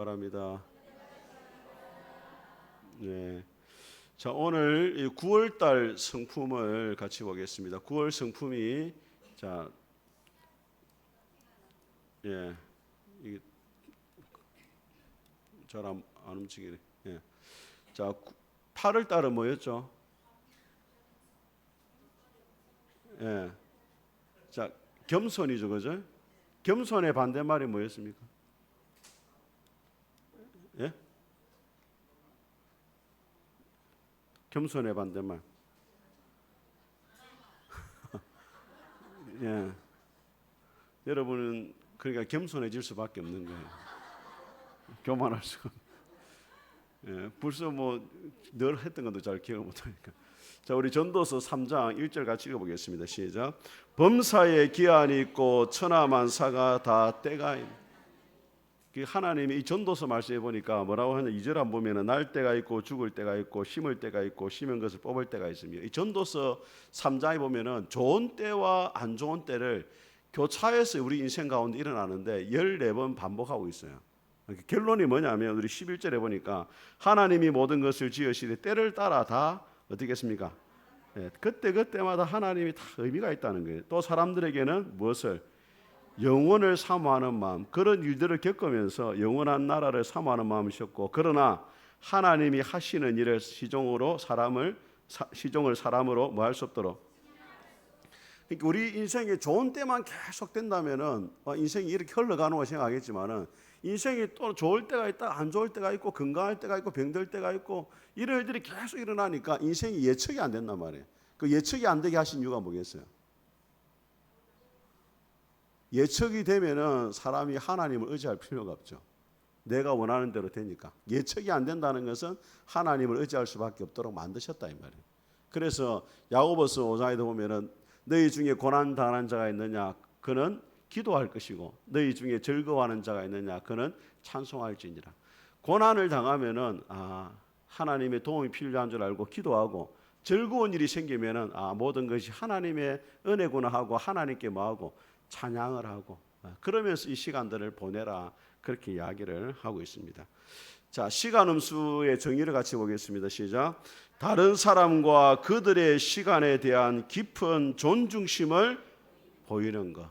바랍니다. 네. 자, 오늘 9월 달 성품을 같이 보겠습니다. 9월 성품이 자, 예. 이게 잘안 움직이네. 예. 자, 8월 달은 뭐였죠? 예. 자, 겸손이죠. 그죠? 겸손의 반대말이 뭐였습니까? 예? 겸손의 반대말. 예. 여러분은 그러니까 겸손해질 수밖에 없는 거예요. 교만할 수가. 예. 벌써 뭐 늘 했던 것도 잘 기억을 못 하니까. 자, 우리 전도서 3장 1절 같이 읽어보겠습니다. 시작. 범사에 기한이 있고 천하만사가 다 때가 있는. 하나님이 이 전도서 말씀해 보니까 뭐라고 하냐, 2절 안 보면은 날 때가 있고 죽을 때가 있고 심을 때가 있고 심은 것을 뽑을 때가 있습니다. 이 전도서 3장에 보면은 좋은 때와 안 좋은 때를 교차해서 우리 인생 가운데 일어나는데 14번 반복하고 있어요. 결론이 뭐냐면 우리 11절에 보니까 하나님이 모든 것을 지으시되 때를 따라 다 어떻게 했습니까? 네, 그때마다 하나님이 다 의미가 있다는 거예요. 또 사람들에게는 무엇을? 영원을 사모하는 마음, 그런 일들을 겪으면서 영원한 나라를 사모하는 마음이셨고, 그러나 하나님이 하시는 일을 시종을 사람으로 뭐 할 수 없도록. 그러니까 우리 인생에 좋은 때만 계속 된다면은 인생이 이렇게 흘러가는 거 생각하겠지만은 인생이 또 좋을 때가 있다, 안 좋을 때가 있고, 건강할 때가 있고, 병들 때가 있고, 이런 일들이 계속 일어나니까 인생이 예측이 안 된단 말이에요. 그 예측이 안 되게 하신 이유가 뭐겠어요? 예측이 되면은 사람이 하나님을 의지할 필요가 없죠. 내가 원하는 대로 되니까. 예측이 안 된다는 것은 하나님을 의지할 수밖에 없도록 만드셨다 이 말이에요. 그래서 야고보서 5장에도 보면은 너희 중에 고난 당하는 자가 있느냐, 그는 기도할 것이고, 너희 중에 즐거워하는 자가 있느냐, 그는 찬송할지니라. 고난을 당하면은 하나님의 도움이 필요한 줄 알고 기도하고, 즐거운 일이 생기면은 모든 것이 하나님의 은혜구나 하고 하나님께 뭐하고 찬양을 하고, 그러면서 이 시간들을 보내라, 그렇게 이야기를 하고 있습니다. 자, 시간 음수의 정의를 같이 보겠습니다. 시작. 다른 사람과 그들의 시간에 대한 깊은 존중심을 보이는 것.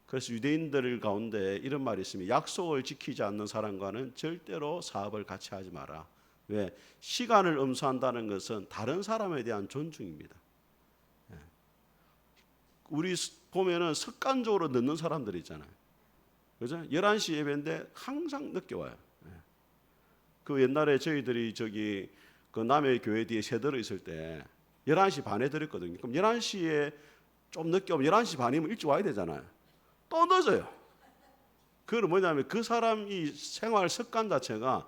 그래서 유대인들 가운데 이런 말이 있습니다. 약속을 지키지 않는 사람과는 절대로 사업을 같이 하지 마라. 왜? 시간을 음수한다는 것은 다른 사람에 대한 존중입니다. 우리 보면은 습관적으로 늦는 사람들 있잖아요. 그죠? 11시 예배인데 항상 늦게 와요. 그 옛날에 저희들이 그 남해 교회 뒤에 세더러 있을 때 11시 반에 들었거든요. 그럼 11시에 좀 늦게 오면 11시 반이면 일찍 와야 되잖아요. 또 늦어요. 그건 뭐냐면 그 사람이 생활 습관 자체가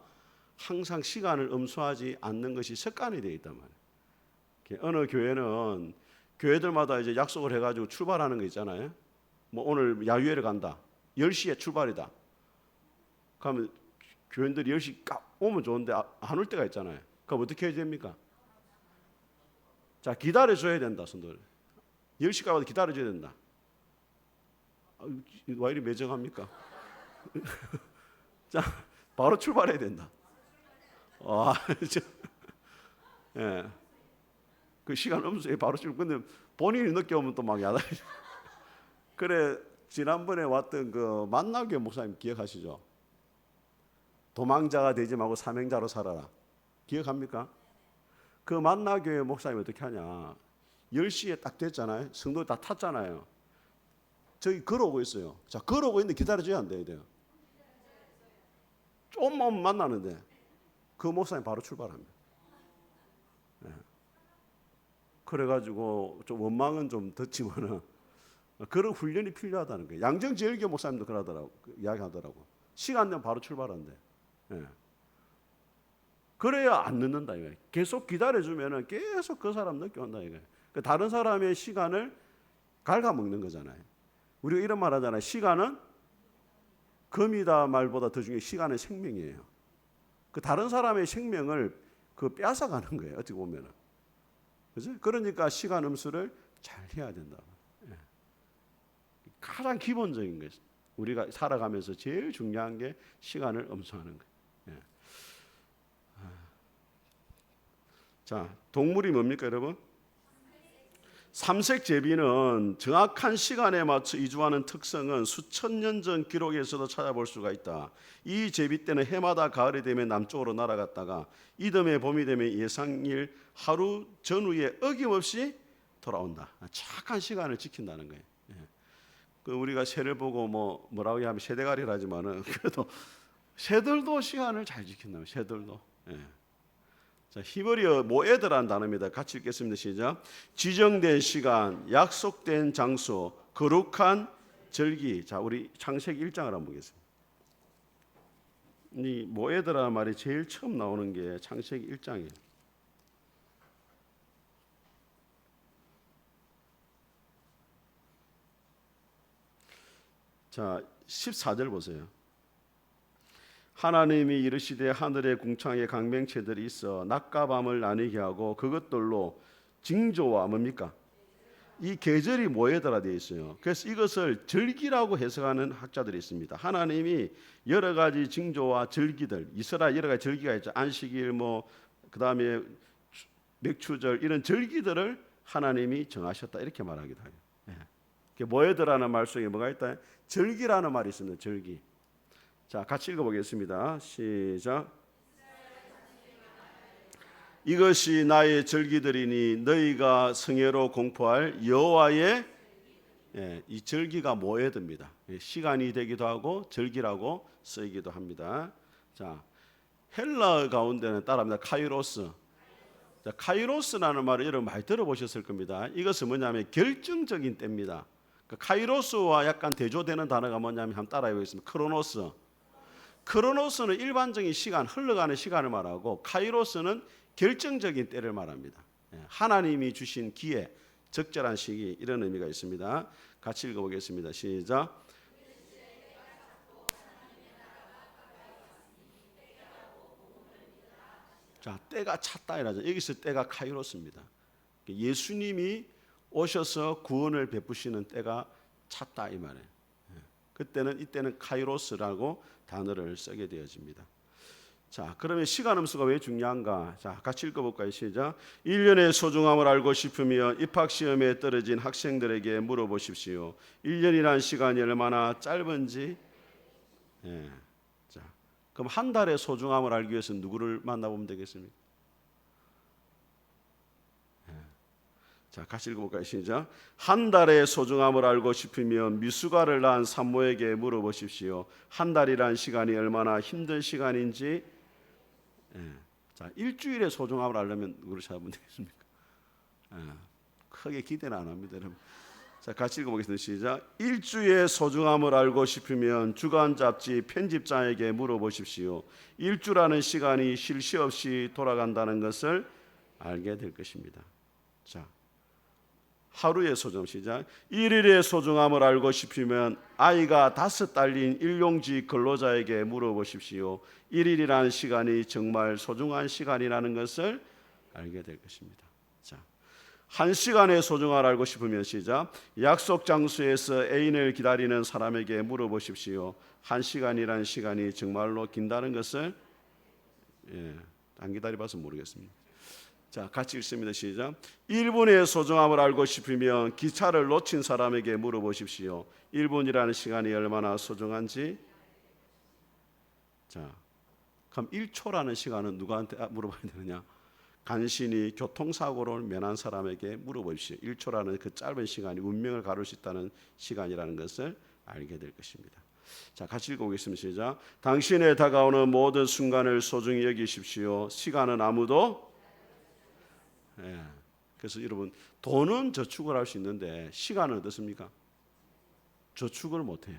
항상 시간을 음수하지 않는 것이 습관이 되어 있단 말이에요. 어느 교회는 교회들마다 이제 약속을 해가지고 출발하는 거 있잖아요. 뭐 오늘 야유회를 간다. 10시에 출발이다. 그러면 교인들이 10시 딱 오면 좋은데 안 올 때가 있잖아요. 그럼 어떻게 해야 됩니까? 자, 기다려줘야 된다. 손들. 10시까지 와도 기다려줘야 된다. 왜 이리 매정합니까? 자, 바로 출발해야 된다. 예. 그 시간 음수에 바로 출발. 근데 본인이 늦게 오면 또 막 야단. 그래, 지난번에 왔던 그 만나교회 목사님 기억하시죠? 도망자가 되지 말고 사명자로 살아라. 기억합니까? 그 만나교회 목사님이 어떻게 하냐. 10시에 딱 됐잖아요. 성도 다 탔잖아요. 저기 걸어오고 있어요. 자, 걸어오고 있는데 기다려줘야 안 돼요. 좀만 만나는데 그 목사님 바로 출발합니다. 네. 그래가지고 좀 원망은 좀 듣지만은 그런 훈련이 필요하다는 거예요. 양정지혜교 목사님도 그러더라고, 이야기하더라고. 시간 되면 바로 출발한대. 네. 그래야 안 늦는다 이거예요. 계속 기다려주면은 계속 그 사람 늦게 온다 이거예요. 다른 사람의 시간을 갉아먹는 거잖아요. 우리가 이런 말 하잖아요. 시간은 금이다 말보다 더 중요해. 시간은 생명이에요. 그 다른 사람의 생명을 빼앗아가는 거예요. 어떻게 보면은. 그죠? 그러니까 시간 음수를 잘 해야 된다. 가장 기본적인 것이. 우리가 살아가면서 제일 중요한 게 시간을 엄수하는 거예요. 예. 자, 동물이 뭡니까, 여러분? 삼색제비는 정확한 시간에 맞춰 이주하는 특성은 수천 년 전 기록에서도 찾아볼 수가 있다. 이 제비 때는 해마다 가을이 되면 남쪽으로 날아갔다가 이듬해 봄이 되면 예상일 하루 전후에 어김없이 돌아온다. 정확한 시간을 지킨다는 거예요. 예. 그 우리가 새를 보고 뭐라고 하면 새대가리를 하지만은 그래도 새들도 시간을 잘 지킨다. 새들도. 예. 자, 히브리어 모에드라는 단어입니다. 같이 읽겠습니다. 시작. 지정된 시간, 약속된 장소, 거룩한 절기. 자, 우리 창세기 1장을 한번 보겠습니다. 이 모에드라는 말이 제일 처음 나오는 게 창세기 1장이에요. 자, 14절 보세요. 하나님이 이르시되 하늘의 궁창에 강맹체들이 있어 낮과 밤을 나뉘게 하고 그것들로 징조와 뭡니까? 이 계절이 모에드라 되어 있어요. 그래서 이것을 절기라고 해석하는 학자들이 있습니다. 하나님이 여러 가지 징조와 절기들, 이스라엘 여러 가지 절기가 있죠. 안식일 그다음에 맥추절 이런 절기들을 하나님이 정하셨다 이렇게 말하기도 해요. 예. 모에드라는 말 속에 뭐가 있다? 절기라는 말이 있습니다. 절기. 자, 같이 읽어보겠습니다. 시작. 이것이 나의 절기들이니 너희가 성회로 공포할 여호와의 이 절기가 모에드입니다. 시간이 되기도 하고 절기라고 쓰이기도 합니다. 자, 헬라 가운데는 따라합니다. 카이로스. 자, 카이로스라는 말을 여러분 많이 들어보셨을 겁니다. 이것은 뭐냐면 결정적인 때입니다. 카이로스와 약간 대조되는 단어가 뭐냐면 한번 따라해 보겠습니다. 크로노스. 크로노스는 일반적인 시간, 흘러가는 시간을 말하고 카이로스는 결정적인 때를 말합니다. 하나님이 주신 기회, 적절한 시기 이런 의미가 있습니다. 같이 읽어보겠습니다. 시작. 자, 때가 찼다 이라죠. 여기서 때가 카이로스입니다. 예수님이 오셔서 구원을 베푸시는 때가 찼다 이 말이에요. 이때는 카이로스라고 단어를 쓰게 되어집니다. 자, 그러면 시간 음수가 왜 중요한가? 자, 같이 읽어볼까요? 시작. 1년의 소중함을 알고 싶으면 입학시험에 떨어진 학생들에게 물어보십시오. 1년이란 시간이 얼마나 짧은지. 예. 자, 그럼 한 달의 소중함을 알기 위해서 누구를 만나보면 되겠습니까? 자, 같이 읽어볼까요? 시작. 한 달의 소중함을 알고 싶으면 미숙아를 낳은 산모에게 물어보십시오. 한 달이란 시간이 얼마나 힘든 시간인지. 자, 일주일의 소중함을 알려면 누구를 찾아보면 되겠습니까? 크게 기대는 안 합니다, 여러분. 자, 같이 읽어보겠습니다. 시작. 일주의 소중함을 알고 싶으면 주간 잡지 편집장에게 물어보십시오. 일주라는 시간이 쉴 새 없이 돌아간다는 것을 알게 될 것입니다. 자, 하루의 소중함 시작. 1일의 소중함을 알고 싶으면 아이가 5 딸린 일용직 근로자에게 물어보십시오. 1일이라는 시간이 정말 소중한 시간이라는 것을 알게 될 것입니다. 자, 1시간의 소중함을 알고 싶으면 시작. 약속 장소에서 애인을 기다리는 사람에게 물어보십시오. 1시간이라는 시간이 정말로 긴다는 것을 안 기다려봐서 모르겠습니다. 자, 같이 읽습니다. 시작. 1분의 소중함을 알고 싶으면 기차를 놓친 사람에게 물어보십시오. 1분이라는 시간이 얼마나 소중한지. 자, 그럼 1초라는 시간은 누구한테 물어봐야 되느냐? 간신히 교통사고를 면한 사람에게 물어보십시오. 1초라는 그 짧은 시간이 운명을 가를 수 있다는 시간이라는 것을 알게 될 것입니다. 자, 같이 읽어보겠습니다. 시작. 당신의 다가오는 모든 순간을 소중히 여기십시오. 시간은 아무도 그래서 여러분 돈은 저축을 할 수 있는데 시간은 어떻습니까? 저축을 못해요.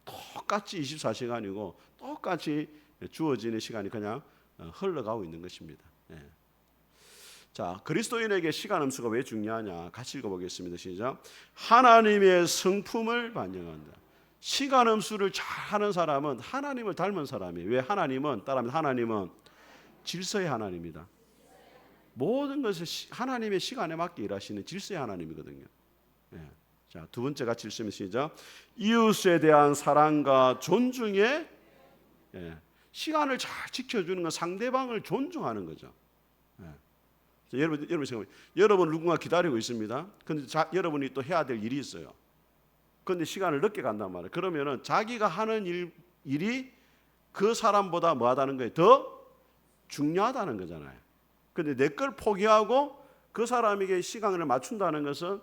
똑같이 24시간이고 똑같이 주어지는 시간이 그냥 흘러가고 있는 것입니다. 자, 그리스도인에게 시간 음수가 왜 중요하냐? 같이 읽어보겠습니다. 시작. 하나님의 성품을 반영한다. 시간 음수를 잘하는 사람은 하나님을 닮은 사람이에요. 왜? 하나님은 따라합니다. 하나님은 질서의 하나님이다. 모든 것을 하나님의 시간에 맞게 일하시는 질서의 하나님이거든요. 자, 두 번째 같이 읽으면 시작. 이웃에 대한 사랑과 존중에 시간을 잘 지켜주는 건 상대방을 존중하는 거죠. 자, 여러분 생각해. 여러분 누군가 기다리고 있습니다. 근데 여러분이 또 해야 될 일이 있어요. 근데 시간을 늦게 간단 말이에요. 그러면은 자기가 하는 일이 그 사람보다 뭐하다는 거예요? 더 중요하다는 거잖아요. 근데 내 걸 포기하고 그 사람에게 시간을 맞춘다는 것은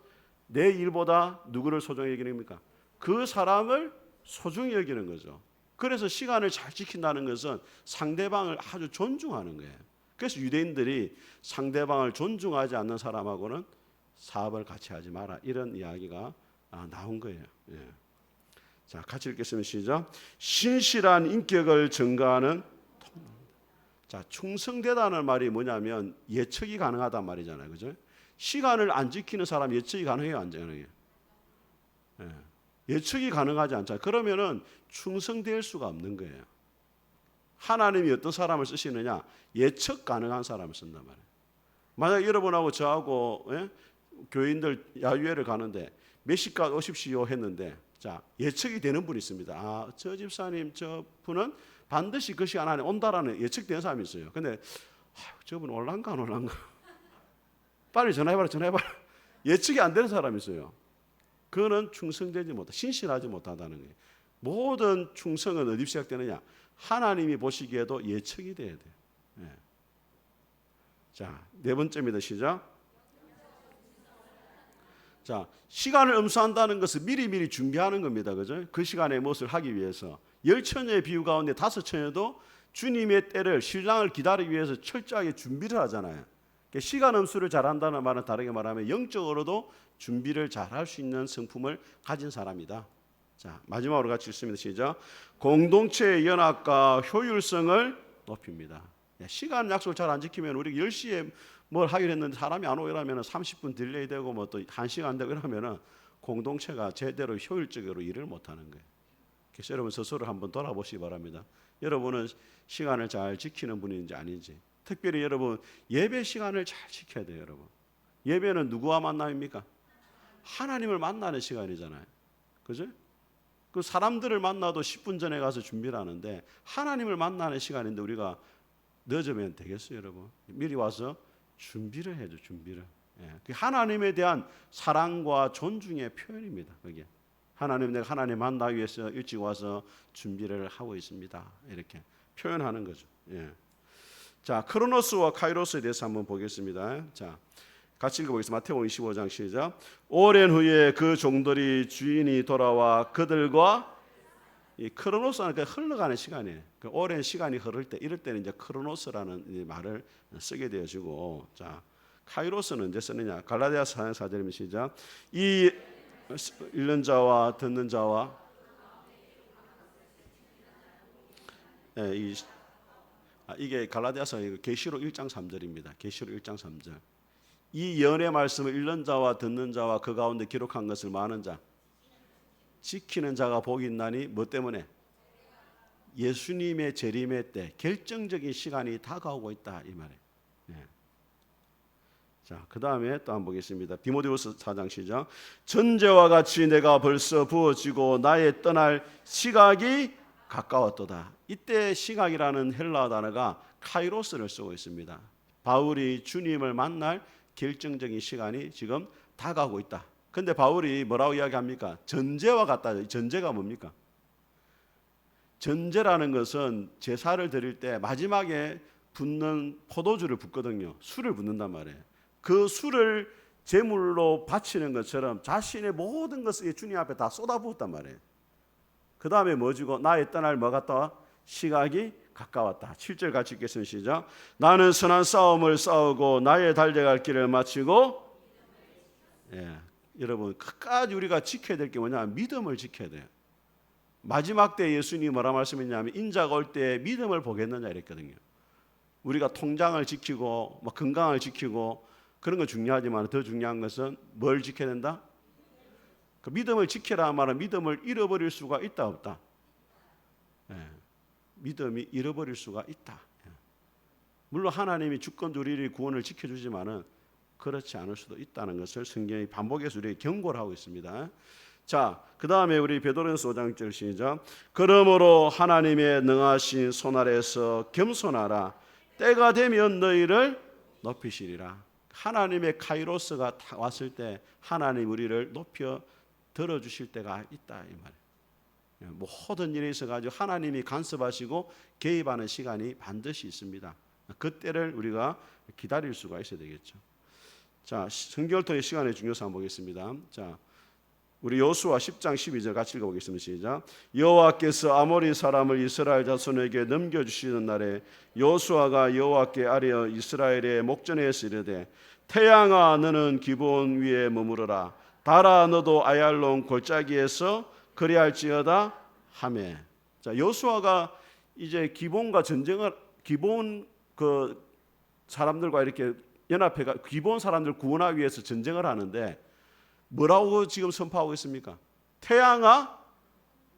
내 일보다 누구를 소중히 여기는 겁니까? 그 사람을 소중히 여기는 거죠. 그래서 시간을 잘 지킨다는 것은 상대방을 아주 존중하는 거예요. 그래서 유대인들이 상대방을 존중하지 않는 사람하고는 사업을 같이 하지 마라, 이런 이야기가 나온 거예요. 자, 같이 읽겠습니다. 시작. 신실한 인격을 증가하는. 자, 충성되다는 말이 뭐냐면 예측이 가능하단 말이잖아요, 그죠? 시간을 안 지키는 사람 예측이 가능해요, 안 가능해요? 예측이 가능하지 않잖아요. 그러면은 충성될 수가 없는 거예요. 하나님이 어떤 사람을 쓰시느냐? 예측 가능한 사람을 쓴단 말이에요. 만약 여러분하고 저하고 교인들 야유회를 가는데 몇 시까지 오십시오 했는데, 자, 예측이 되는 분이 있습니다. 아, 저 집사님 저 분은 반드시 그 시간 안에 온다라는 예측되는 사람이 있어요. 근데 저분 올란가 안 올란가? 빨리 전화해봐라. 예측이 안 되는 사람이 있어요. 그거는 충성되지 못하다, 신실하지 못하다는 거예요. 모든 충성은 어디 시작되느냐? 하나님이 보시기에도 예측이 돼야 돼요. 자, 네 번째입니다. 시작. 자, 시간을 엄수한다는 것은 미리미리 준비하는 겁니다. 그죠? 그 시간에 무엇을 하기 위해서. 10처녀의 비유 가운데 5처녀도 주님의 때를, 신랑을 기다리기 위해서 철저하게 준비를 하잖아요. 시간 엄수를 잘한다는 말은 다르게 말하면 영적으로도 준비를 잘할 수 있는 성품을 가진 사람이다. 자, 마지막으로 같이 읽습니다. 시작. 공동체의 연합과 효율성을 높입니다. 시간 약속을 잘 안 지키면 우리가 10시에 뭘 하기로 했는데 사람이 안 오고 이러면 30분 딜레이 되고 뭐 또 1시간 되고 이러면 공동체가 제대로 효율적으로 일을 못 하는 거예요. 그래서 여러분 스스로를 한번 돌아보시기 바랍니다. 여러분은 시간을 잘 지키는 분인지 아닌지. 특별히 여러분 예배 시간을 잘 지켜야 돼요, 여러분. 예배는 누구와 만남입니까? 하나님을 만나는 시간이잖아요. 그죠? 그 사람들을 만나도 10분 전에 가서 준비를 하는데 하나님을 만나는 시간인데 우리가 늦으면 되겠어요, 여러분? 미리 와서 준비를 해줘, 준비를. 하나님에 대한 사랑과 존중의 표현입니다. 그게 하나님, 내가 하나님 만나기 위해서 일찍 와서 준비를 하고 있습니다. 이렇게 표현하는 거죠. 자, 크로노스와 카이로스에 대해서 한번 보겠습니다. 자, 같이 읽어보겠습니다. 마태복음 25장 시작. 오랜 후에 그 종들이 주인이 돌아와 그들과, 이 크로노스는 흘러가는 시간이에요. 그 오랜 시간이 흐를 때, 이럴 때는 이제 크로노스라는 말을 쓰게 되어지고, 자, 카이로스는 언제 쓰느냐? 갈라디아서 4장 4절입니다. 시작. 이 읽는 자와 듣는 자와 이게 갈라디아서 계시록 1장 3절입니다. 계시록 1장 3절. 이 연의 말씀을 읽는 자와 듣는 자와 그 가운데 기록한 것을 많은 자, 지키는 자가 복이 있나니 뭐 때문에? 예수님의 재림의 때 결정적인 시간이 다가오고 있다, 이 말이에요. 자, 그 다음에 또 한번 보겠습니다. 디모데후서 4장 시작. 전제와 같이 내가 벌써 부어지고 나의 떠날 시각이 가까웠도다. 이때 시각이라는 헬라어 단어가 카이로스를 쓰고 있습니다. 바울이 주님을 만날 결정적인 시간이 지금 다가오고 있다. 근데 바울이 뭐라고 이야기합니까? 전제와 같다. 전제가 뭡니까? 전제라는 것은 제사를 드릴 때 마지막에 붓는 포도주를 붓거든요. 술을 붓는단 말이에요. 그 술을 제물로 바치는 것처럼 자신의 모든 것을 주님 앞에 다 쏟아부었단 말이에요. 그 다음에 뭐 주고 나의 떠날 뭐 갔다 와? 시각이 가까웠다. 7절 같이 읽겠습니다. 시작. 나는 선한 싸움을 싸우고 나의 달려갈 길을 마치고, 여러분 끝까지 우리가 지켜야 될 게 뭐냐면 믿음을 지켜야 돼요. 마지막 때 예수님이 뭐라 말씀했냐면 인자가 올 때 믿음을 보겠느냐 이랬거든요. 우리가 통장을 지키고 뭐 건강을 지키고 그런 건 중요하지만 더 중요한 것은 뭘 지켜야 된다? 그 믿음을 지키라 말은 믿음을 잃어버릴 수가 있다 없다? 믿음이 잃어버릴 수가 있다. 물론 하나님이 주권적으로 구원을 지켜주지만은 그렇지 않을 수도 있다는 것을 성경이 반복해서 우리에게 경고를 하고 있습니다. 자, 그 다음에 우리 베드로전서 5장 1절 시작. 그러므로 하나님의 능하신 손 아래에서 겸손하라. 때가 되면 너희를 높이시리라. 하나님의 카이로스가 왔을 때 하나님 우리를 높여 들어주실 때가 있다 이 말이에요. 모든 일에 있어가지고 하나님이 간섭하시고 개입하는 시간이 반드시 있습니다. 그때를 우리가 기다릴 수가 있어야 되겠죠. 자, 성경을 통해 시간의 중요성 한번 보겠습니다. 자, 우리 여호수아 10장 12절 같이 읽어보겠습니다. 시작. 여호와께서 아모리 사람을 이스라엘 자손에게 넘겨주시는 날에 여호수아가 여호와께 아뢰어 이스라엘의 목전에서 이르되 태양아 너는 기브온 위에 머무르라. 달아 너도 아얄론 골짜기에서 그리할지어다 하매. 자, 여호수아가 이제 기브온과 전쟁을 기브온 그 사람들과 이렇게 연합해가 기브온 사람들 구원하기 위해서 전쟁을 하는데 뭐라고 지금 선포하고 있습니까? 태양아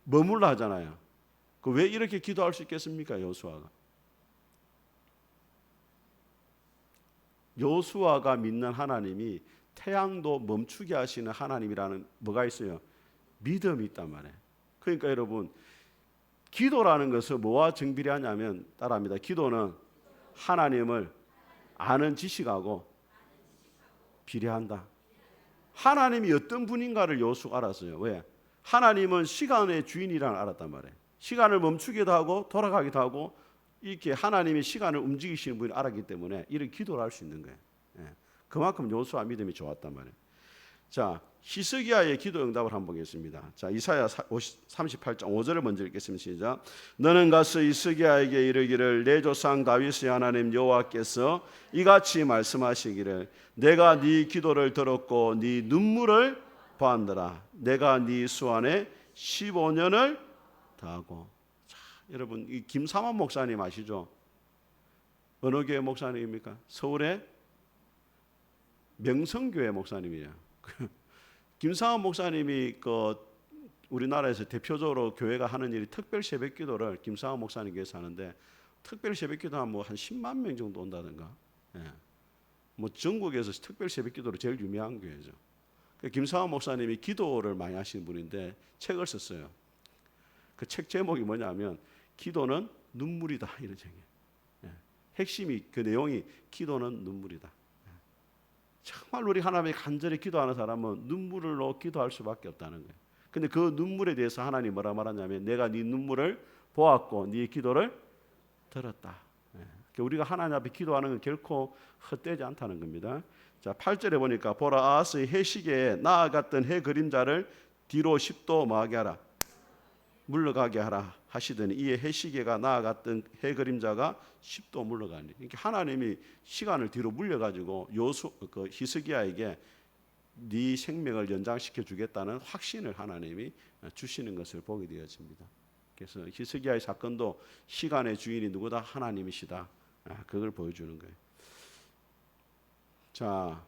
머물라 하잖아요. 그 왜 이렇게 기도할 수 있겠습니까? 여호수아가 믿는 하나님이 태양도 멈추게 하시는 하나님이라는 뭐가 있어요? 믿음이 있단 말이에요. 그러니까 여러분 기도라는 것은 뭐와 정비례하냐면 따라합니다. 기도는 하나님을 아는 지식하고 비례한다. 하나님이 어떤 분인가를 여호수아가 알았어요. 왜? 하나님은 시간의 주인이라는 걸 알았단 말이에요. 시간을 멈추기도 하고 돌아가기도 하고 이렇게 하나님이 시간을 움직이시는 분을 알았기 때문에 이런 기도를 할 수 있는 거예요. 그만큼 여호수아 믿음이 좋았단 말이에요. 자, 히스기야의 기도 응답을 한번 보겠습니다. 자, 이사야 38장 5절을 먼저 읽겠습니다. 시작. 너는 가서 히스기야에게 이르기를 내 조상 다윗의 하나님 여호와께서 이같이 말씀하시기를 내가 네 기도를 들었고 네 눈물을 보았노라. 내가 네 수완에 15년을 다하고. 자, 여러분 이 김삼환 목사님 아시죠? 어느 교회 목사님입니까? 서울의 명성교회 목사님이에요. 김상환 목사님이 그 우리나라에서 대표적으로 교회가 하는 일이 특별 새벽 기도를 김상환 목사님께서 하는데 특별 새벽 기도하면 뭐 한 10만 명 정도 온다든가. 뭐 전국에서 특별 새벽 기도로 제일 유명한 교회죠. 김상환 목사님이 기도를 많이 하시는 분인데 책을 썼어요. 그 책 제목이 뭐냐면 기도는 눈물이다 이런 책이에요. 핵심이 그 내용이 기도는 눈물이다. 정말 우리 하나님의 간절히 기도하는 사람은 눈물로 기도할 수밖에 없다는 거예요. 근데 그 눈물에 대해서 하나님 뭐라 말하냐면 내가 네 눈물을 보았고 네 기도를 들었다. 우리가 하나님 앞에 기도하는 건 결코 헛되지 않다는 겁니다. 자, 8절에 보니까 보라 아하스의 해시계에 나아갔던 해 그림자를 뒤로 10도 뭐하게 하라 물러가게 하라 하시더니 이에 해시계가 나아갔던 해 그림자가 10도 물러가니. 그러니까 하나님이 시간을 뒤로 물려가지고 히스기야에게 네 생명을 연장시켜 주겠다는 확신을 하나님이 주시는 것을 보게 되어집니다. 그래서 히스기야의 사건도 시간의 주인이 누구다? 하나님이시다. 그걸 보여주는 거예요. 자,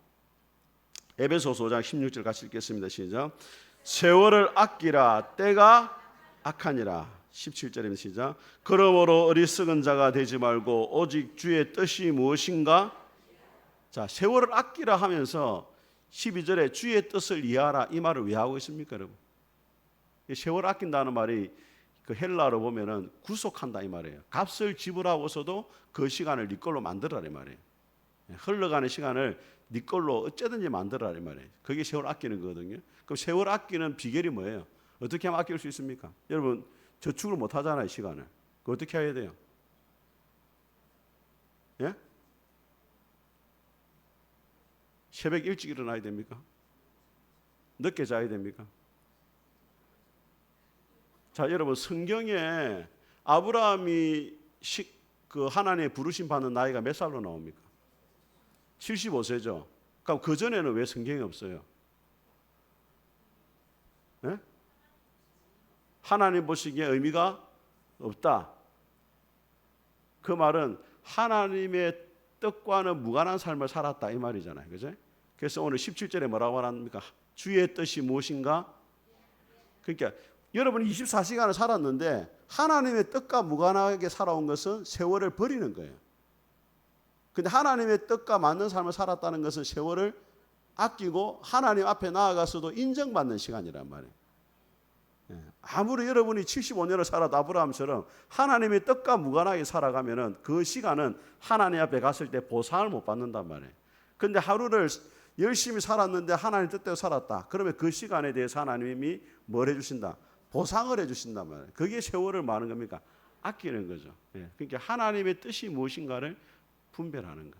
에베소서 5장 16절 같이 읽겠습니다. 시작. 세월을 아끼라 때가 악하니라. 17절입니다. 시작. 그러므로 어리석은 자가 되지 말고 오직 주의 뜻이 무엇인가? 자, 세월을 아끼라 하면서 12절에 주의 뜻을 이해하라 이 말을 왜 하고 있습니까, 여러분? 세월 아낀다는 말이 그 헬라어로 보면은 구속한다 이 말이에요. 값을 지불하고서도 그 시간을 네 걸로 만들어라 이 말이에요. 흘러가는 시간을 네 걸로 어쩌든지 만들어라 이 말이에요. 그게 세월 아끼는 거거든요. 그럼 세월 아끼는 비결이 뭐예요? 어떻게 하면 아낄 수 있습니까? 여러분 저축을 못 하잖아요, 시간을. 그 어떻게 해야 돼요? 예? 새벽 일찍 일어나야 됩니까? 늦게 자야 됩니까? 자, 여러분 성경에 아브라함이 그 하나님의 부르심 받는 나이가 몇 살로 나옵니까? 75세죠. 그럼 그 전에는 왜 성경이 없어요? 예? 하나님 보시기에 의미가 없다. 그 말은 하나님의 뜻과는 무관한 삶을 살았다 이 말이잖아요. 그죠? 그래서 오늘 17절에 뭐라고 말합니까? 주의 뜻이 무엇인가? 그러니까 여러분이 24시간을 살았는데 하나님의 뜻과 무관하게 살아온 것은 세월을 버리는 거예요. 근데 하나님의 뜻과 맞는 삶을 살았다는 것은 세월을 아끼고 하나님 앞에 나아가서도 인정받는 시간이란 말이에요. 아무리 여러분이 75년을 살아도 아브라함처럼 하나님의 뜻과 무관하게 살아가면은 그 시간은 하나님 앞에 갔을 때 보상을 못 받는단 말이에요. 근데 하루를 열심히 살았는데 하나님 뜻대로 살았다. 그러면 그 시간에 대해서 하나님이 뭘 해주신다? 보상을 해주신단 말이에요. 그게 세월을 뭐 하는 겁니까? 아끼는 거죠. 그러니까 하나님의 뜻이 무엇인가를 분별하는 거.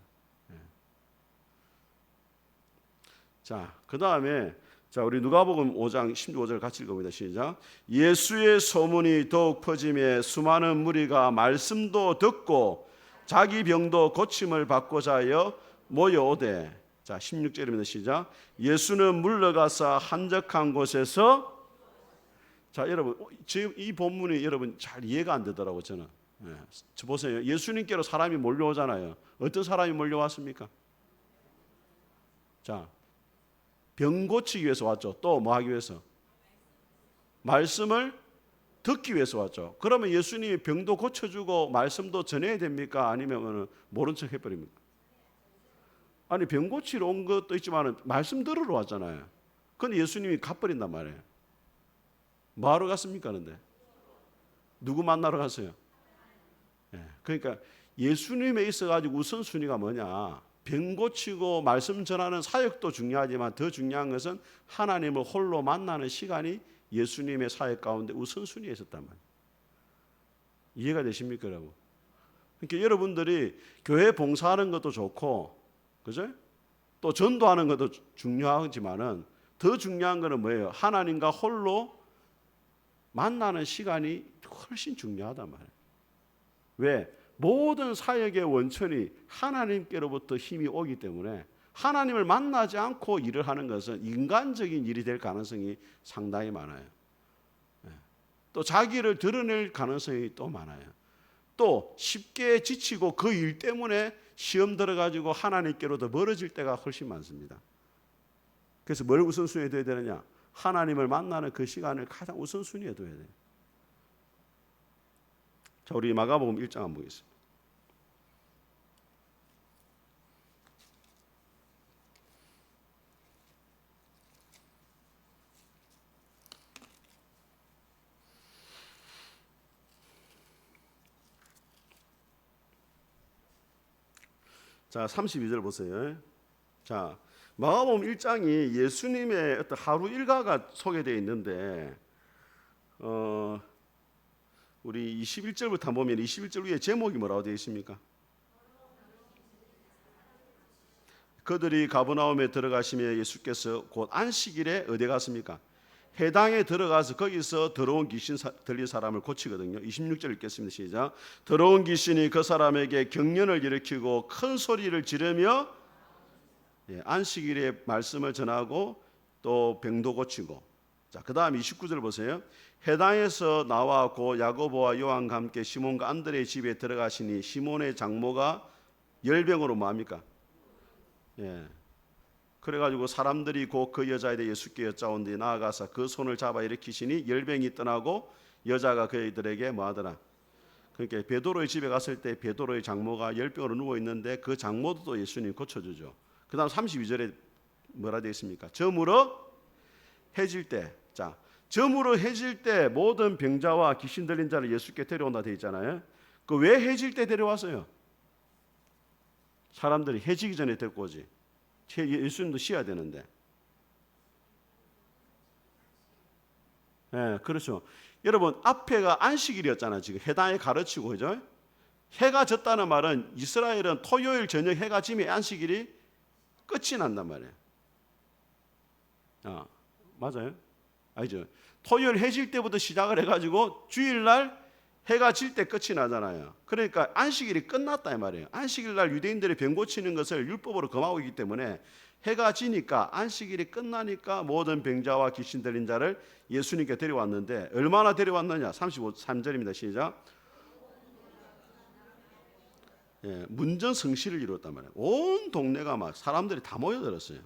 자, 그 다음에 자, 우리 누가복음 5장 15절 같이 읽어봅니다. 시작. 예수의 소문이 더욱 퍼짐에 수많은 무리가 말씀도 듣고 자기 병도 고침을 받고자 하여 모여오되. 자, 16절입니다. 시작. 예수는 물러가서 한적한 곳에서. 자, 여러분 지금 이 본문이 여러분 잘 이해가 안 되더라고요. 저는. 보세요. 예수님께로 사람이 몰려오잖아요. 어떤 사람이 몰려왔습니까? 자, 병 고치기 위해서 왔죠. 또 뭐 하기 위해서? 말씀을 듣기 위해서 왔죠. 그러면 예수님이 병도 고쳐주고 말씀도 전해야 됩니까? 아니면 모른 척 해버립니까? 아니, 병 고치러 온 것도 있지만 말씀 들으러 왔잖아요. 근데 예수님이 가버린단 말이에요. 뭐 하러 갔습니까? 그런데 누구 만나러 갔어요? 그러니까 예수님에 있어가지고 우선순위가 뭐냐? 병 고치고 말씀 전하는 사역도 중요하지만 더 중요한 것은 하나님을 홀로 만나는 시간이 예수님의 사역 가운데 우선순위에 있었단 말이에요. 이해가 되십니까, 여러분? 그러니까 여러분들이 교회 봉사하는 것도 좋고, 그죠? 또 전도하는 것도 중요하지만은 더 중요한 것은 뭐예요? 하나님과 홀로 만나는 시간이 훨씬 중요하단 말이에요. 왜? 모든 사역의 원천이 하나님께로부터 힘이 오기 때문에 하나님을 만나지 않고 일을 하는 것은 인간적인 일이 될 가능성이 상당히 많아요. 또 자기를 드러낼 가능성이 또 많아요. 또 쉽게 지치고 그 일 때문에 시험 들어가지고 하나님께로도 멀어질 때가 훨씬 많습니다. 그래서 뭘 우선순위에 둬야 되느냐? 하나님을 만나는 그 시간을 가장 우선순위에 둬야 돼요. 자, 우리 마가복음 1장 한번 보겠습니다. 자, 32절 보세요. 자, 마가복음 1장이 예수님의 어떤 하루 일과가 소개되어 있는데 우리 21절부터 한번 보면 21절 위에 제목이 뭐라고 되어 있습니까? 그들이 가버나움에 들어가시며 예수께서 곧 안식일에 어디 갔습니까? 회당에 들어가서 거기서 더러운 귀신 들린 사람을 고치거든요. 26절 읽겠습니다. 시작. 더러운 귀신이 그 사람에게 경련을 일으키고 큰 소리를 지르며 안식일에 말씀을 전하고 또 병도 고치고. 자, 그 다음 29절 보세요. 회당에서 나와 고 야고보와 요한과 함께 시몬과 안드레의 집에 들어가시니 시몬의 장모가 열병으로 뭐합니까? 그래가지고 사람들이 곧 그 여자에 대해 예수께 여짜온데 나아가서 그 손을 잡아 일으키시니 열병이 떠나고 여자가 그들에게 뭐하더라? 그러니까 베드로의 집에 갔을 때 베드로의 장모가 열병으로 누워 있는데 그 장모도 또 예수님 고쳐주죠. 그 다음 32절에 뭐라 되어 있습니까? 저물어 해질 때. 자, 저물어 해질 때 모든 병자와 귀신 들린 자를 예수께 데려온다 되어 있잖아요. 그 왜 해질 때 데려왔어요? 사람들이 해지기 전에 데리고 오지. 예수님도 쉬어야 되는데. 그렇죠. 여러분, 앞에가 안식일이었잖아요. 지금 해당에 가르치고, 그죠? 해가 졌다는 말은 이스라엘은 토요일 저녁 해가 지면 안식일이 끝이 난단 말이에요. 맞아요? 알죠? 토요일 해질 때부터 시작을 해가지고 주일날 해가 질 때 끝이 나잖아요. 그러니까 안식일이 끝났다 이 말이에요. 안식일날 유대인들이 병 고치는 것을 율법으로 금하고 있기 때문에 해가 지니까 안식일이 끝나니까 모든 병자와 귀신 들린 자를 예수님께 데려왔는데 얼마나 데려왔느냐? 33절입니다. 시작. 문전성시를 이뤘단 말이에요. 온 동네가 막 사람들이 다 모여들었어요.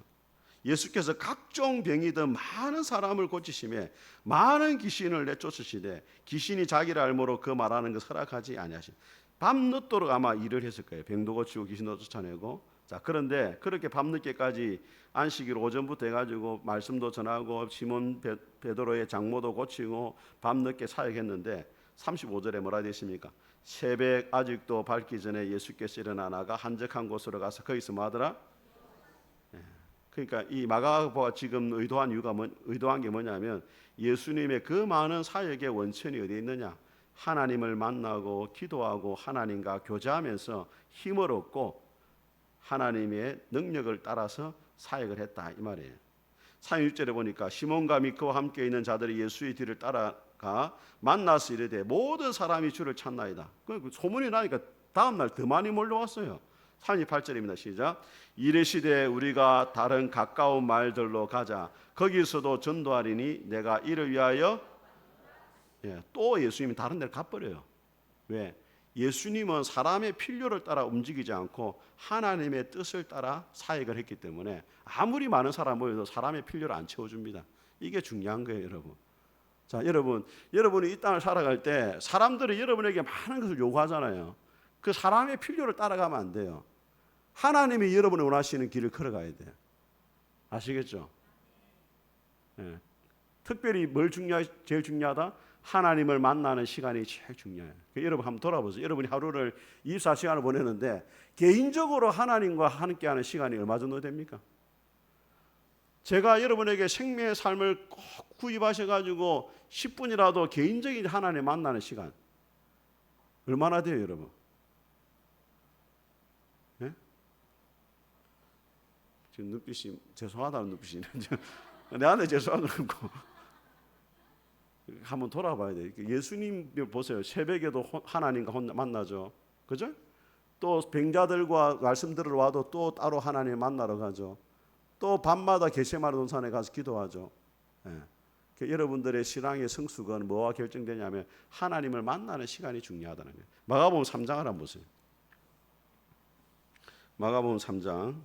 예수께서 각종 병이든 많은 사람을 고치심에 많은 귀신을 내쫓으시되 귀신이 자기를 알므로 그 말하는 것 허락하지 아니하시. 밤늦도록 아마 일을 했을 거예요. 병도 고치고 귀신도 쫓아내고. 자, 그런데 그렇게 밤늦게까지 안식일 오전부터 해가지고 말씀도 전하고 시몬 베드로의 장모도 고치고 밤늦게 사역했는데 35절에 뭐라 되어 있습니까? 새벽 아직도 밝기 전에 예수께서 일어나 나가 한적한 곳으로 가서 거기서 뭐 하더라? 그러니까 이 마가복음가 지금 의도한 게 뭐냐면 예수님의 그 많은 사역의 원천이 어디에 있느냐? 하나님을 만나고 기도하고 하나님과 교제하면서 힘을 얻고 하나님의 능력을 따라서 사역을 했다 이 말이에요. 36절에 보니까 시몬과 미크와 함께 있는 자들이 예수의 뒤를 따라가 만나서 이르되 모든 사람이 주를 찾나이다. 그 소문이 나니까 다음날 더 많이 몰려왔어요. 38절입니다. 시작. 이르시되 우리가 다른 가까운 마을들로 가자. 거기서도 전도하리니 내가 이를 위하여 또 예수님이 다른 데를 가버려요. 왜? 예수님은 사람의 필요를 따라 움직이지 않고 하나님의 뜻을 따라 사역을 했기 때문에 아무리 많은 사람 모여도 사람의 필요를 안 채워줍니다. 이게 중요한 거예요, 여러분. 자, 여러분이 이 땅을 살아갈 때 사람들이 여러분에게 많은 것을 요구하잖아요. 그 사람의 필요를 따라가면 안 돼요. 하나님이 여러분이 원하시는 길을 걸어가야 돼요. 아시겠죠? 네. 특별히 제일 중요하다? 하나님을 만나는 시간이 제일 중요해요. 여러분 한번 돌아보세요. 여러분이 하루를 24시간을 보내는데 개인적으로 하나님과 함께하는 시간이 얼마 정도 됩니까? 제가 여러분에게 생명의 삶을 꼭 구입하셔가지고 10분이라도 개인적인 하나님 만나는 시간 얼마나 돼요, 여러분? 네? 지금 눈빛이 죄송하다는 눈빛이 내한테 죄송한 건 없고 한번 돌아봐야 돼요. 예수님 보세요. 새벽에도 하나님과 만나죠. 그죠? 또 병자들과 말씀 들으러 와도 또 따로 하나님 만나러 가죠. 또 밤마다 겟세마네 동산에 가서 기도하죠. 예. 여러분들의 신앙의 성숙은 뭐와 결정되냐면 하나님을 만나는 시간이 중요하다는 거예요. 마가복음 3장을 한번 보세요. 마가복음 3장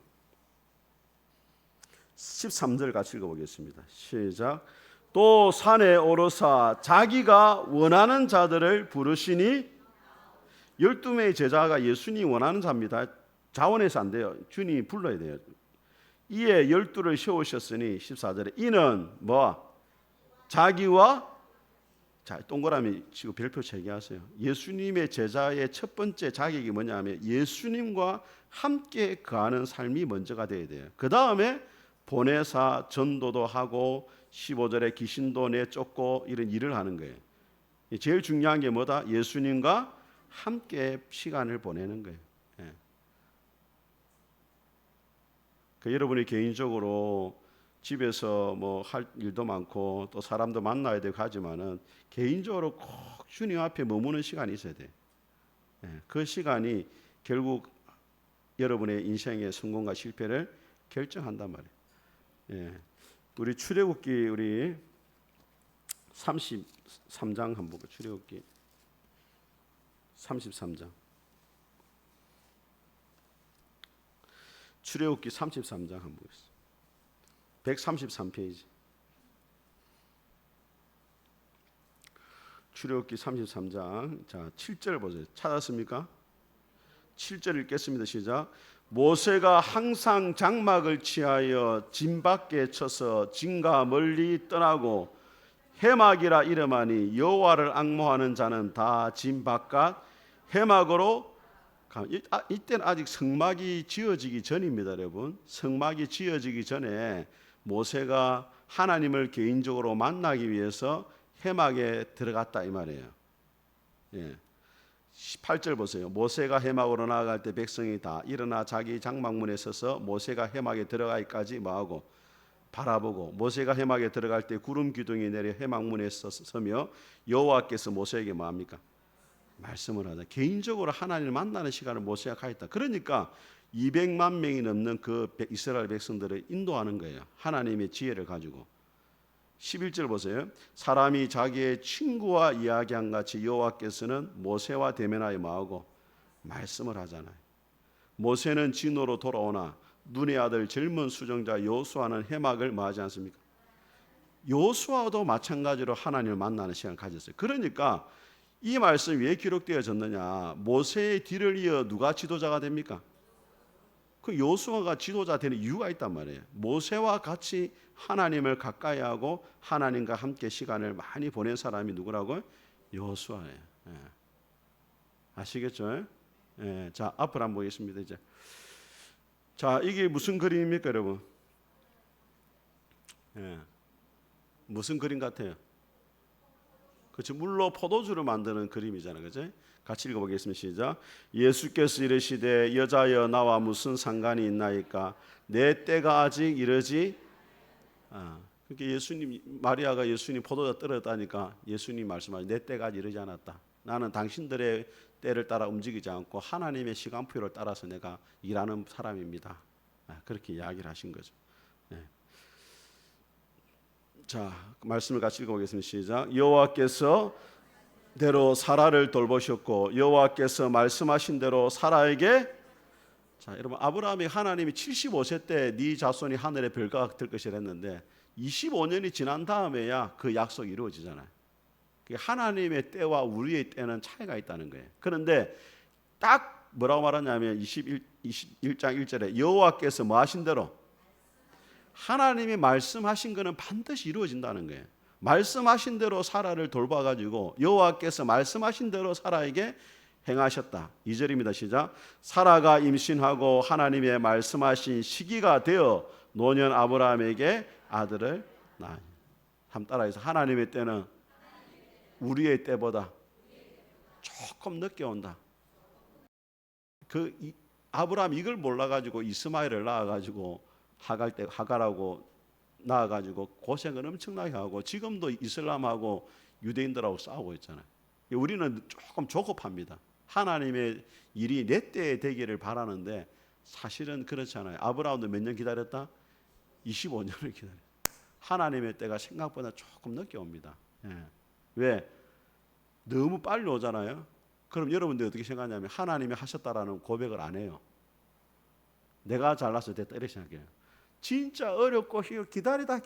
13절 같이 읽어보겠습니다. 시작. 또 산에 오르사 자기가 원하는 자들을 부르시니 12명의 제자가 예수님이 원하는 자입니다. 자원해서 안 돼요. 주님이 불러야 돼요. 이에 12를 세우셨으니 14절에 이는 뭐 자기와 자 동그라미 치고 별표 체계하세요. 예수님의 제자의 첫 번째 자격이 뭐냐면 예수님과 함께 거하는 삶이 먼저가 돼야 돼요. 그 다음에 보내사 전도도 하고 15절에 귀신도 내쫓고 이런 일을 하는 거예요. 제일 중요한 게 뭐다? 예수님과 함께 시간을 보내는 거예요. 예. 여러분이 개인적으로 집에서 뭐 할 일도 많고 또 사람도 만나야 되고 하지만은 개인적으로 꼭 주님 앞에 머무는 시간이 있어야 돼요. 예. 그 시간이 결국 여러분의 인생의 성공과 실패를 결정한단 말이에요. 예. 우리 출애굽기 우리 33장 한번 보고 출애굽기 33장 출애굽기 33장 한번 보겠습니다. 133페이지 출애굽기 33장 자 7절 보세요. 찾았습니까? 7절 읽겠습니다. 시작. 모세가 항상 장막을 취하여 진 밖에 쳐서 진과 멀리 떠나고 해막이라 이름하니 여호와를 앙모하는 자는 다 진 바깥 해막으로 이때는 아직 성막이 지어지기 전입니다, 여러분. 성막이 지어지기 전에 모세가 하나님을 개인적으로 만나기 위해서 해막에 들어갔다 이 말이에요. 예. 18절 보세요. 모세가 해막으로 나아갈 때 백성이 다 일어나 자기 장막문에 서서 모세가 해막에 들어가기까지 뭐하고 바라보고 모세가 해막에 들어갈 때 구름 기둥이 내려 해막문에 서며 여호와께서 모세에게 뭐합니까? 말씀을 하다. 개인적으로 하나님을 만나는 시간을 모세가 가졌다. 그러니까 200만 명이 넘는 그 이스라엘 백성들을 인도하는 거예요. 하나님의 지혜를 가지고. 11절 보세요. 사람이 자기의 친구와 이야기한 같이 여호와께서는 모세와 대면하여 뭐하고 말씀을 하잖아요. 모세는 진으로 돌아오나 눈의 아들 젊은 수정자 여호수아는 해막을 맞지 않습니까? 여호수아도 마찬가지로 하나님을 만나는 시간을 가졌어요. 그러니까 이 말씀이 왜 기록되어졌느냐? 모세의 뒤를 이어 누가 지도자가 됩니까? 그 여호수아가 지도자 되는 이유가 있단 말이에요. 모세와 같이 하나님을 가까이 하고 하나님과 함께 시간을 많이 보낸 사람이 누구라고요? 여호수아예요. 예. 아시겠죠? 예. 자, 앞으로 한번 보겠습니다. 이제. 자, 이게 무슨 그림입니까, 여러분? 예. 무슨 그림 같아요? 그렇죠. 물로 포도주를 만드는 그림이잖아요. 그죠? 같이 읽어보겠습니다. 시작. 예수께서 이르시되 여자여 나와 무슨 상관이 있나이까? 내 때가 아직 이르지. 그러니까 예수님, 마리아가 예수님 포도주 떨어졌다니까 예수님 말씀하시 내 때가 아직 이르지 않았다. 나는 당신들의 때를 따라 움직이지 않고 하나님의 시간표를 따라서 내가 일하는 사람입니다. 그렇게 이야기를 하신 거죠. 네. 자, 말씀을 같이 읽어보겠습니다. 시작. 여호와께서 대로 사라를 돌보셨고 여호와께서 말씀하신 대로 사라에게 자, 여러분 아브라함이 하나님이 75세 때 네 자손이 하늘의 별과 될 것이라 했는데 25년이 지난 다음에야 그 약속이 이루어지잖아요. 하나님의 때와 우리의 때는 차이가 있다는 거예요. 그런데 딱 뭐라고 말하냐면 21장 1절에 여호와께서 뭐 하신 대로 하나님이 말씀하신 것은 반드시 이루어진다는 거예요. 말씀하신 대로 사라를 돌봐가지고 여호와께서 말씀하신 대로 사라에게 행하셨다. 2절입니다. 시작. 사라가 임신하고 하나님의 말씀하신 시기가 되어 노년 아브라함에게 아들을 낳으니. 한번 따라해서 하나님의 때는 우리의 때보다 조금 늦게 온다. 아브라함 이걸 몰라가지고 이스마엘을 낳아가지고 하갈하고 낳아가지고 고생을 엄청나게 하고 지금도 이슬람하고 유대인들하고 싸우고 있잖아요. 우리는 조금 조급합니다. 하나님의 일이 내 때에 되기를 바라는데 사실은 그렇지 않아요. 아브라함도 몇 년 기다렸다? 25년을 기다렸다. 하나님의 때가 생각보다 조금 늦게 옵니다. 예. 왜? 너무 빨리 오잖아요. 그럼 여러분들 어떻게 생각하냐면 하나님이 하셨다라는 고백을 안 해요. 내가 잘났을 때 이렇게 생각해요. 진짜 어렵고 기다리다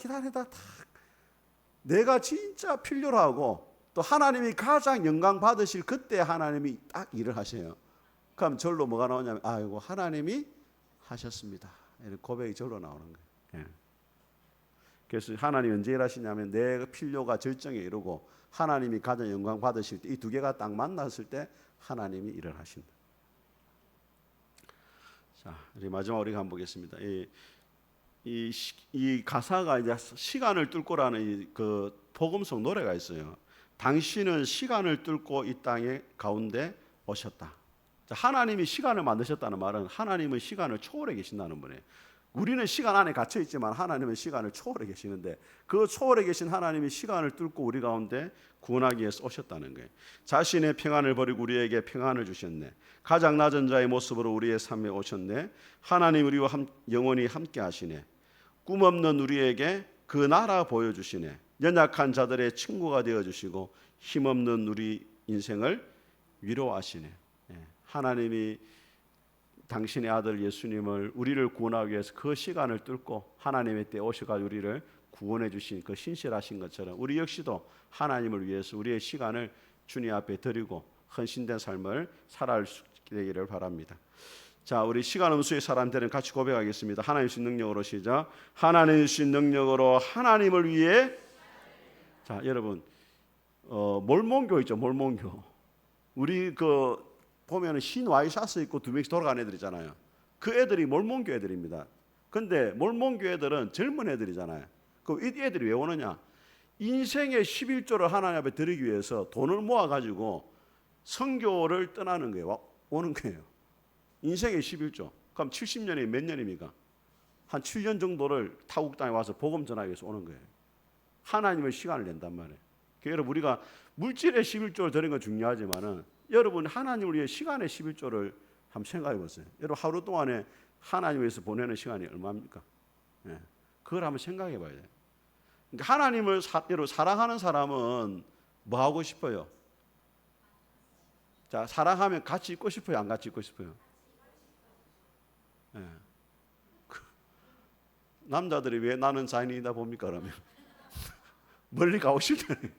내가 진짜 필요로 하고 또 하나님이 가장 영광 받으실 그때 하나님이 딱 일을 하셔요. 그럼 절로 뭐가 나오냐면 아이고 하나님이 하셨습니다. 이런 고백이 절로 나오는 거예요. 예. 그래서 하나님이 언제 일하시냐면 내 필요가 절정에 이르고 하나님이 가장 영광 받으실 때 이 두 개가 딱 만났을 때 하나님이 일을 하신다. 자, 우리 마지막 우리가 한번 보겠습니다. 이 가사가 이제 시간을 뚫고라는 그 복음성 노래가 있어요. 당신은 시간을 뚫고 이 땅의 가운데 오셨다. 자, 하나님이 시간을 만드셨다는 말은 하나님은 시간을 초월해 계신다는 분이에요. 우리는 시간 안에 갇혀 있지만 하나님은 시간을 초월해 계시는데 그 초월해 계신 하나님이 시간을 뚫고 우리 가운데 구원하기 위해서 오셨다는 거예요. 자신의 평안을 버리고 우리에게 평안을 주셨네. 가장 낮은 자의 모습으로 우리의 삶에 오셨네. 하나님 우리와 영원히 함께 하시네. 꿈 없는 우리에게 그 나라 보여주시네. 연약한 자들의 친구가 되어주시고 힘없는 우리 인생을 위로하시네. 하나님이 당신의 아들 예수님을 우리를 구원하기 위해서 그 시간을 뚫고 하나님의 때에 오셔가지고 우리를 구원해 주신 그 신실하신 것처럼 우리 역시도 하나님을 위해서 우리의 시간을 주님 앞에 드리고 헌신된 삶을 살아갈 수 있기를 바랍니다. 자, 우리 시간 음수의 사람들은 같이 고백하겠습니다. 하나님 주신 능력으로 시작. 하나님 주신 능력으로 하나님을 위해. 자, 여러분 몰몬교 있죠. 몰몬교. 우리 보면은 흰 와이셔츠 입고 두 명씩 돌아가는 애들이잖아요. 그 애들이 몰몬교 애들입니다. 근데 몰몬교 애들은 젊은 애들이잖아요. 그 이 애들이 왜 오느냐? 인생의 11조를 하나님 앞에 드리기 위해서 돈을 모아가지고 선교를 떠나는 거예요. 오는 거예요. 인생의 11조. 그럼 70년이 몇 년입니까? 한 7년 정도를 타국 땅에 와서 복음 전하기 위해서 오는 거예요. 하나님의 시간을 낸단 말이에요. 그러니까 여러분 우리가 물질의 11조를 드리는 건 중요하지만은 여러분 하나님을 위해 시간의 11조를 한번 생각해 보세요. 여러분 하루 동안에 하나님을 위해서 보내는 시간이 얼마입니까? 예. 그걸 한번 생각해 봐야 돼요. 그러니까 하나님을 여러분 사랑하는 사람은 뭐 하고 싶어요? 자, 사랑하면 같이 있고 싶어요? 안 같이 있고 싶어요? 예. 남자들이 왜 나는 자연인이다 봅니까? 그러면 멀리 가고 싶잖아요.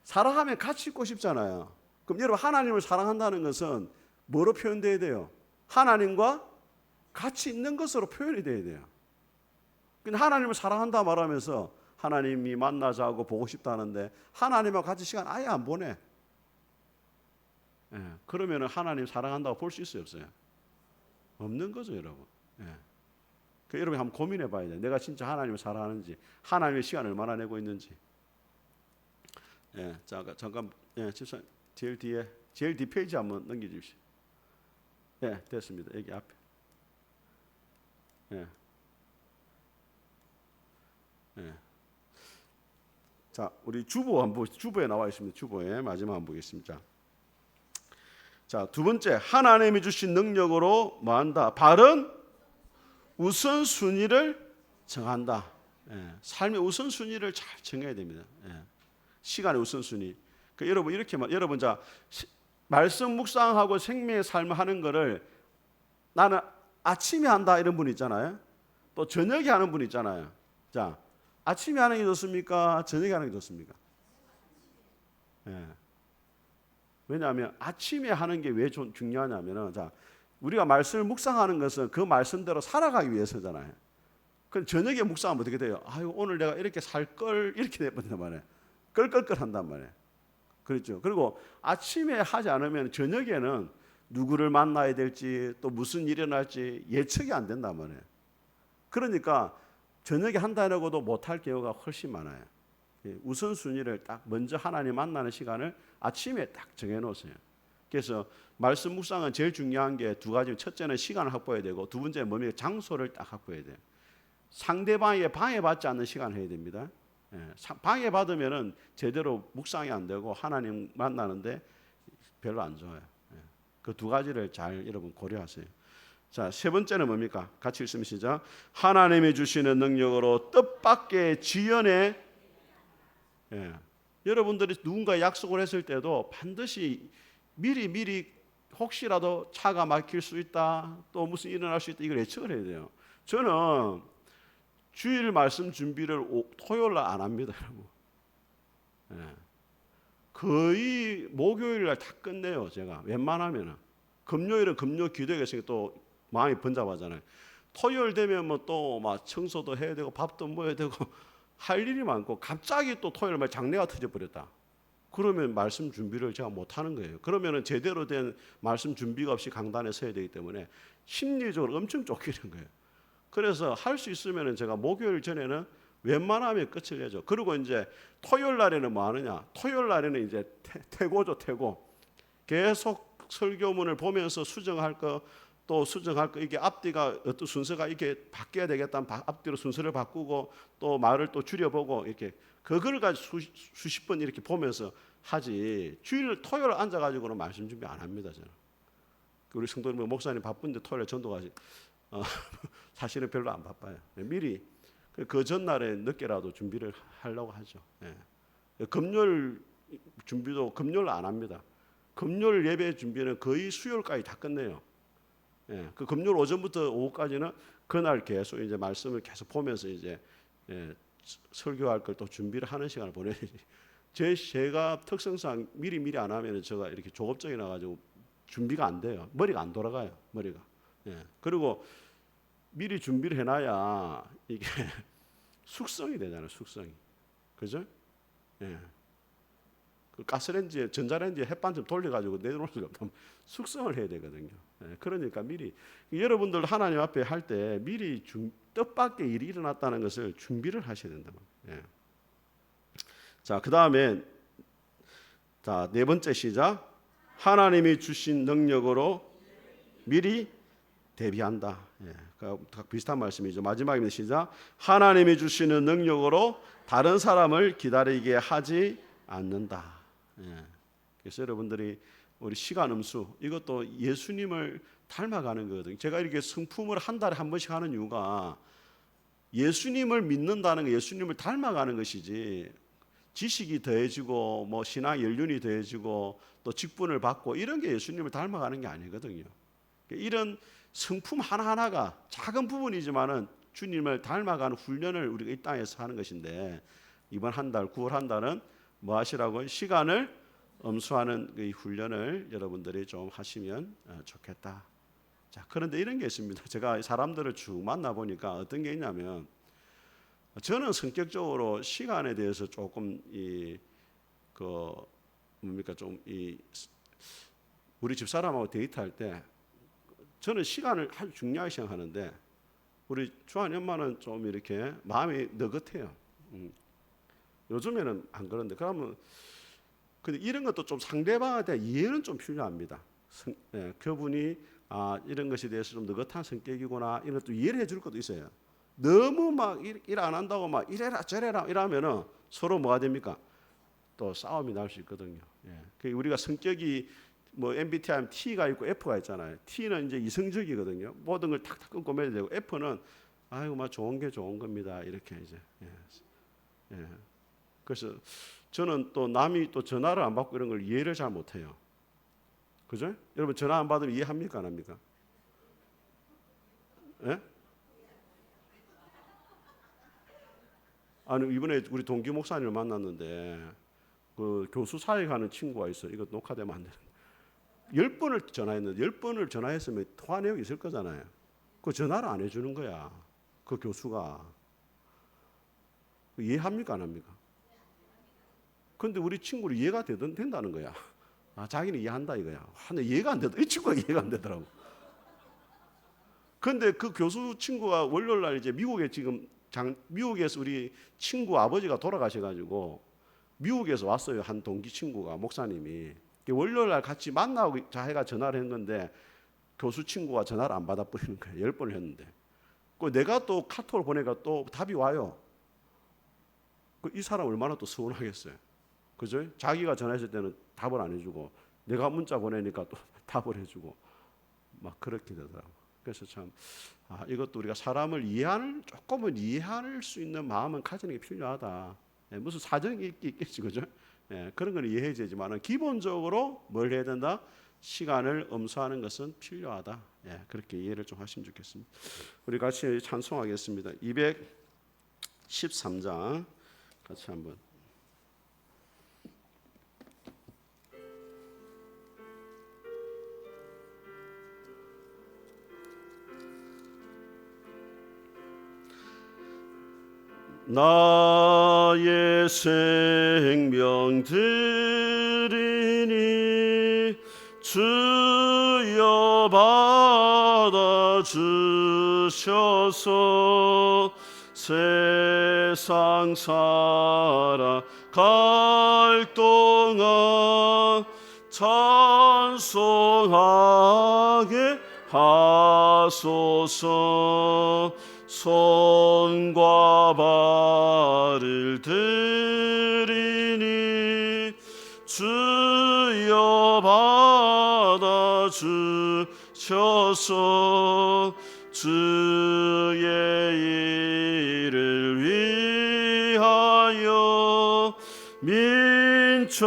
사랑하면 같이 있고 싶잖아요. 그럼 여러분, 하나님을 사랑한다는 것은 뭐로 표현돼야 돼요? 하나님과 같이 있는 것으로 표현이 돼야 돼요. 근데 하나님을 사랑한다 말하면서 하나님이 만나자고 보고 싶다는데 하나님하고 같이 시간 아예 안 보내. 예, 그러면 하나님 사랑한다고 볼 수 있어요, 없어요? 없는 거죠, 여러분. 예. 그 여러분 한번 고민해 봐야 돼요. 내가 진짜 하나님을 사랑하는지, 하나님의 시간을 얼마나 내고 있는지. 예, 잠깐, 예, 집사님, 제일 뒤 페이지 한번 넘겨주십시오. 예, 됐습니다. 여기 앞에. 예. 예. 자, 우리 주보에 나와 있습니다. 주보에 마지막 한번 보겠습니다. 자, 두 번째, 하나님이 주신 능력으로 뭐한다? 바른 우선순위를 정한다. 예, 삶의 우선순위를 잘 정해야 됩니다. 예, 시간의 우선순위. 그 여러분 이렇게 여러분 자 말씀 묵상하고 생명의 삶을 하는 거를 나는 아침에 한다 이런 분 있잖아요. 또 저녁에 하는 분 있잖아요. 자, 아침에 하는 게 좋습니까? 저녁에 하는 게 좋습니까? 예. 왜냐하면 아침에 하는 게 왜 중요하냐면은 자, 우리가 말씀을 묵상하는 것은 그 말씀대로 살아가기 위해서잖아요. 그럼 저녁에 묵상하면 어떻게 돼요? 아유, 오늘 내가 이렇게 살 걸 이렇게 돼버린단 말이에요. 껄껄껄 한단 말이에요. 그렇죠. 그리고 아침에 하지 않으면 저녁에는 누구를 만나야 될지 또 무슨 일이 일어날지 예측이 안 된단 말이에요. 그러니까 저녁에 한다고도 못할 경우가 훨씬 많아요. 우선순위를 딱 먼저 하나님 만나는 시간을 아침에 딱 정해놓으세요. 그래서 말씀 묵상은 제일 중요한 게 두 가지. 첫째는 시간을 확보해야 되고 두 번째는 뭡니까? 장소를 딱 확보해야 돼요. 상대방에게 방해받지 않는 시간을 해야 됩니다. 방해받으면 제대로 묵상이 안 되고 하나님 만나는데 별로 안 좋아요. 그 두 가지를 잘 여러분 고려하세요. 자, 세 번째는 뭡니까? 같이 읽으면 시작. 하나님이 주시는 능력으로 뜻밖의 지연에 여러분들이 누군가 약속을 했을 때도 반드시 미리 혹시라도 차가 막힐 수 있다, 또 무슨 일어날 수 있다, 이걸 예측을 해야 돼요. 저는 주일 말씀 준비를 토요일 날 안 합니다, 여러분. 거의 목요일 날 다 끝내요, 제가. 웬만하면은. 금요일은 금요 기도회가 있으니까 또 마음이 번잡하잖아요. 토요일 되면 뭐 또 막 청소도 해야 되고 밥도 먹어야 되고 할 일이 많고 갑자기 또 토요일 날 장례가 터져버렸다. 그러면 말씀 준비를 제가 못 하는 거예요. 그러면은 제대로 된 말씀 준비가 없이 강단에 서야 되기 때문에 심리적으로 엄청 쫓기는 거예요. 그래서 할 수 있으면은 제가 목요일 전에는 웬만하면 끝을 내죠. 그리고 이제 토요일 날에는 뭐 하느냐? 토요일 날에는 이제 태고죠, 태고. 계속 설교문을 보면서 수정할 거, 또 수정할 거, 이게 앞뒤가 어떤 순서가 이렇게 바뀌어야 되겠다면 앞뒤로 순서를 바꾸고 또 말을 또 줄여보고 이렇게 그걸 가지고 수십 번 이렇게 보면서 하지. 토요일 앉아가지고는 말씀 준비 안 합니다, 저는. 우리 성도님 목사님 바쁜데 토요일에 전도가지. 사실은 별로 안 바빠요. 미리 그 전날에 늦게라도 준비를 하려고 하죠. 금요일 준비도 금요일 안 합니다. 금요일 예배 준비는 거의 수요일까지 다 끝내요. 그 금요일 오전부터 오후까지는 그날 계속 이제 말씀을 계속 보면서 이제 설교할 걸 또 준비를 하는 시간을 보내야지. 제가 특성상 미리 안 하면 제가 이렇게 조급증이 나가지고 준비가 안 돼요. 머리가 안 돌아가요. 머리가. 그리고 미리 준비를 해놔야 이게 숙성이 되잖아요. 숙성이. 그죠? 그 가스레인지에 전자레인지에 햇반 좀 돌려가지고 내놓을 수가 없다면 숙성을 해야 되거든요. 그러니까 미리 여러분들 하나님 앞에 할 때 미리 뜻밖의 일이 일어났다는 것을 준비를 하셔야 된다. 자, 그 다음에 자, 네 번째 시작. 하나님이 주신 능력으로 미리 대비한다. 비슷한 말씀이죠. 마지막입니다. 시작. 하나님이 주시는 능력으로 다른 사람을 기다리게 하지 않는다. 그래서 여러분들이 우리 시간 음수 이것도 예수님을 닮아가는 거거든요. 제가 이렇게 성품을 한 달에 한 번씩 하는 이유가 예수님을 믿는다는 거, 예수님을 닮아가는 것이지 지식이 더해지고 뭐 신앙 연륜이 더해지고 또 직분을 받고 이런 게 예수님을 닮아가는 게 아니거든요. 이런 성품 하나하나가 작은 부분이지만은 주님을 닮아가는 훈련을 우리가 이 땅에서 하는 것인데, 이번 한 달 9월 한 달은 뭐 하시라고요? 시간을 엄수하는 이 훈련을 여러분들이 좀 하시면 좋겠다. 자, 그런데 이런 게 있습니다. 제가 사람들을 쭉 만나 보니까 어떤 게 있냐면, 저는 성격적으로 시간에 대해서 조금 우리 집 사람하고 데이트할 때 저는 시간을 아주 중요하게 생각하는데, 우리 주한이 엄마는 좀 이렇게 마음이 느긋해요. 요즘에는 안 그런데, 그러면 근데 이런 것도 좀 상대방에 대한 이해는 좀 필요합니다. 그분이 이런 것에 대해서 좀 느긋한 성격이구나, 이런 것도 이해를 해줄 것도 있어요. 너무 막 일 안 한다고 막 이래라 저래라 이러면은 서로 뭐가 됩니까? 또 싸움이 날 수 있거든요. 우리가 성격이 뭐 MBTI T가 있고 F가 있잖아요. T는 이제 이성적이거든요. 모든 걸 탁탁 끊고 매야 되고, F는 아이고 막 좋은 게 좋은 겁니다. 이렇게 이제. 그래서 저는 또 남이 또 전화를 안 받고 이런 걸 이해를 잘 못해요. 그죠? 여러분 전화 안 받으면 이해합니까 안 합니까? 예? 아니 이번에 우리 동기 목사님을 만났는데, 그 교수 사역하는 친구가 있어. 이거 녹화되면 안 되는데 10번을 전화했는데, 10번을 전화했으면 통화 내용이 있을 거잖아요. 그 전화를 안 해주는 거야. 그 교수가. 이해합니까 안 합니까? 근데 우리 친구를 이해가 된다는 거야. 자기는 이해한다 이거야. 근데 이해가 안 되더라. 이 친구가 이해가 안 되더라고. 근데 그 교수 친구가 월요일 날 이제 미국에 지금 미국에서 우리 친구 아버지가 돌아가셔가지고 미국에서 왔어요. 한 동기 친구가, 목사님이. 월요일 날 같이 만나고 자기가 전화를 했는데 교수 친구가 전화를 안 받아버리는 거예요. 10번을 했는데. 내가 또 카톡을 보내니까 또 답이 와요. 이 사람 얼마나 또 서운하겠어요. 그죠? 자기가 전화했을 때는 답을 안 해주고, 내가 문자 보내니까 또 답을 해주고, 막 그렇게 되더라고요. 그래서 참 이것도 우리가 사람을 조금은 이해할 수 있는 마음은 가지는 게 필요하다. 무슨 사정이 있겠지, 그죠? 그런 건 이해해야 되지만 기본적으로 뭘 해야 된다? 시간을 엄수하는 것은 필요하다. 그렇게 이해를 좀 하시면 좋겠습니다. 우리 같이 찬송하겠습니다. 213장 같이 한번. 나의 생명 드리니 주여 받아 주셔서 세상 살아갈 동안 찬송하게 하소서. 손과 발을 드리니 주여 받아 주셔서 주의 일을 위하여 민첩하게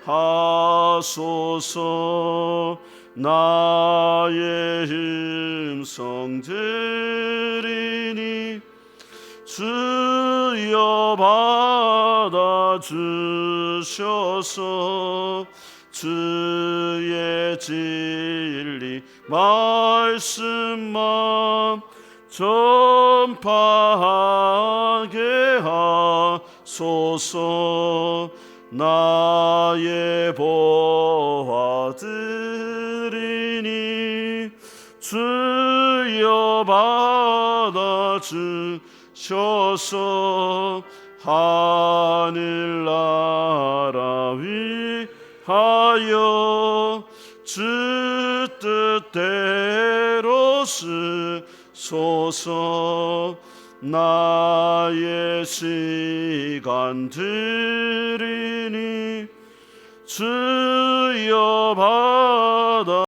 하소서. 나의 음성 들으니 주여 받아 주셔서 주의 진리 말씀만 전파하게 하소서. 나의 보화 드리니 주여 받아 주셔서 하늘나라 위하여 주 뜻대로 쓰소서. 나의 시간 드리니 주여 받아